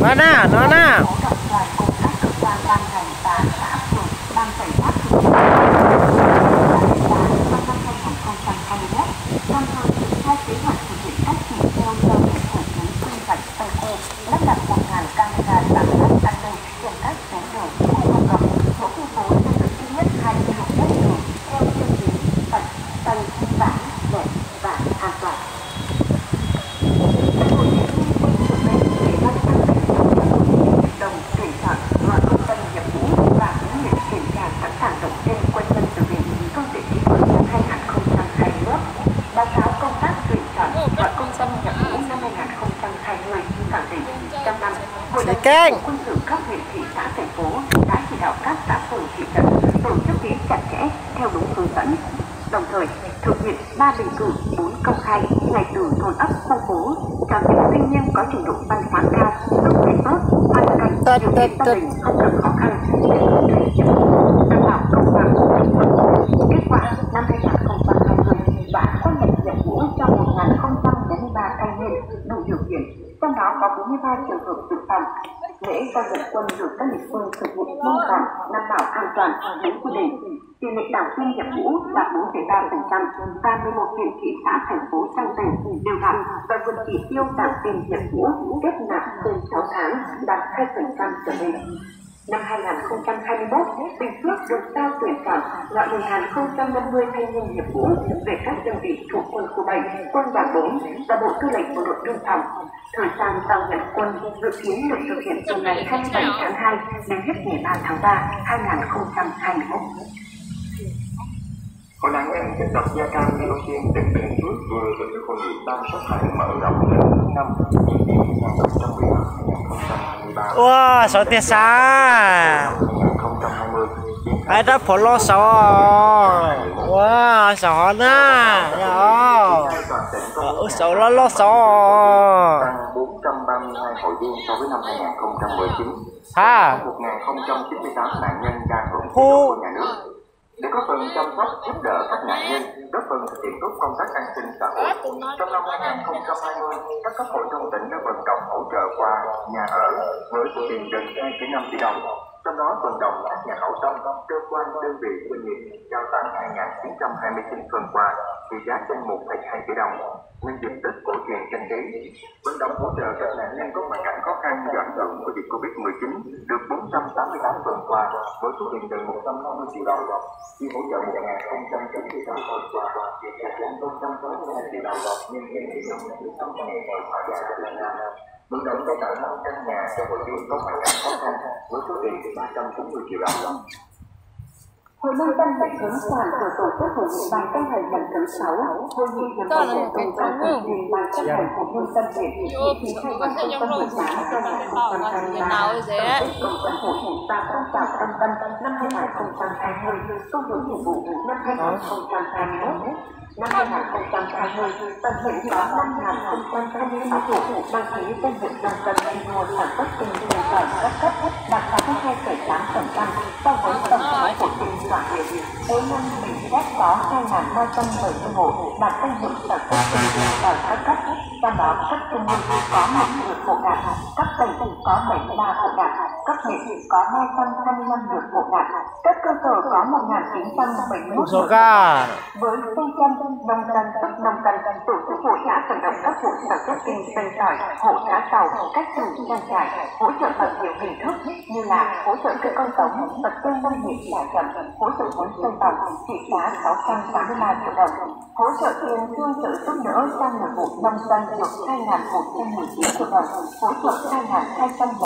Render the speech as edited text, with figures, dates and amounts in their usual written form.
nó nè. Lắp đặt 1.000 camera giám sát an ninh trên các tuyến đường công cộng, mỗi khu phố xây dựng ít nhất 2 km đường theo tiêu chí sạch, xanh, sáng, đẹp và an toàn. Tại hội nghị liên quân thực tế về ban an ninh đồng tuyển chọn gọi công dân nhập ngũ và huấn luyện kiểm tra sẵn sàng động viên quân nhân thực hiện công việc kỷ luật năm 2021. Báo cáo công tác tuyển chọn gọi công dân nhập ngũ năm 2020 khẳng định trong năm Hội đồng quân sự các huyện thị xã thành phố đã chỉ đạo các xã phường thị trấn tổ chức ký chặt chẽ theo đúng hướng dẫn, đồng thời thực hiện 3 bình cử 4 công khai ngày từ thôn ấp khu phố cho tuyển sinh viên có trình độ văn hóa cao, đức tính tốt, hoàn cảnh điều kiện gia đình không gặp khó khăn đảm bảo công bằng. Kết quả năm 2020 đã có nhận nhập ngũ cho 1.043 thanh niên đủ điều kiện, trong đó có 43 trường hợp dự phòng. Lễ giao nhận quân được các địa phương thực hiện nghiêm ngặt, đảm bảo an toàn đúng quy định. Tỷ lệ đảng viên nhập ngũ đạt 4,3% và 11 huyện thị xã thành phố trong tỉnh đều đạt và vượt chỉ tiêu đảng viên nhập ngũ kết nạp trên 6 tháng đạt 2% trở lên. Năm 2021, Bình Phước được giao tuyển chọn gọi 1.050 thanh niên nhập ngũ về các đơn vị thuộc quân khu 7, quân đoàn 4 và Bộ Tư lệnh Bộ đội Biên phòng. Thời gian giao nhận quân dự kiến được thực hiện từ ngày 27 tháng 2 đến hết ngày 3 tháng 3, 2021. Hội nạn nhân chất độc da cam dioxin tỉnh Bình Phước vừa tổ chức hội nghị ban chấp hành mở rộng lần thứ 5 2018-2023. Wow, số tiền xa. 2020. Ai đã phổ lô số. Wow, số nè. Số lô số. Tăng 432 hội viên so với năm 2019. Ha. 1.098 nạn nhân đang hưởng chế độ của nhà nước. Để có phần chăm sóc giúp đỡ các nạn nhân, góp phần thực hiện tốt công tác an sinh xã hội. Trong năm 2020, các cấp hội trong tỉnh đã vận động hỗ trợ qua nhà ở với số tiền gần 2,5 tỷ đồng. Trong đó vận động các nhà hảo tâm, cơ quan, đơn vị, doanh nghiệp trao tặng 2.929 phần quà trị giá trên 1,2 tỷ đồng. Nhân dịp Tết cổ truyền Canh Tý, vận động hỗ trợ các nạn nhân có hoàn cảnh khó khăn do ảnh hưởng của dịch Covid-19 được 488 phần quà với số tiền gần 150 triệu đồng. Chi hỗ trợ 1.098 phần quà trị giá trên 162 triệu đồng nhân kỷ niệm năm 100 ngày hội thả giả Việt Nam. Vận động trao tặng 5 căn nhà cho hội viên có hoàn cảnh khó khăn với số tiền 390 triệu đồng. Hội nông dân huyện Cấn Sạn vừa tổ chức hội nghị ban chấp hành lần thứ 6, hội nghị nhằm bảo vệ công tác thực hiện ban chấp hành hội nông dân huyện kỳ 2018-2023, công tác hội và phong trào tâm tâm năm 2020, công việc nhiệm vụ năm 2021. Năm 2020, toàn huyện có 5.026 hộ đăng ký danh hiệu nông dân thi đua sản xuất kinh doanh giỏi các cấp, đạt 62,8% so với tổng số hộ kinh toàn huyện. Đến năm Bình Phước có 2.370 hộ đạt danh hiệu sản xuất kinh doanh giỏi các cấp, trong đó cấp trung ương có 1 hộ đạt, cấp tỉnh có 73 hộ đạt, cấp huyện có 225 hộ đạt, cấp cơ sở có 1.971 hộ đạt. Với phương châm nông dân sức nông dân, tổ chức hội đã vận động các hộ sản xuất kinh doanh giỏi, hộ cá tàu, các chủ trang trại hỗ trợ bằng nhiều hình thức như là hỗ trợ cây con giống, vật tư nông nghiệp trả chậm, hỗ trợ vốn xây tòng trị giá 683 triệu đồng, hỗ trợ tiền tương trợ giúp đỡ cho người hộ nông dân được 2.119 triệu đồng, hỗ trợ 2.200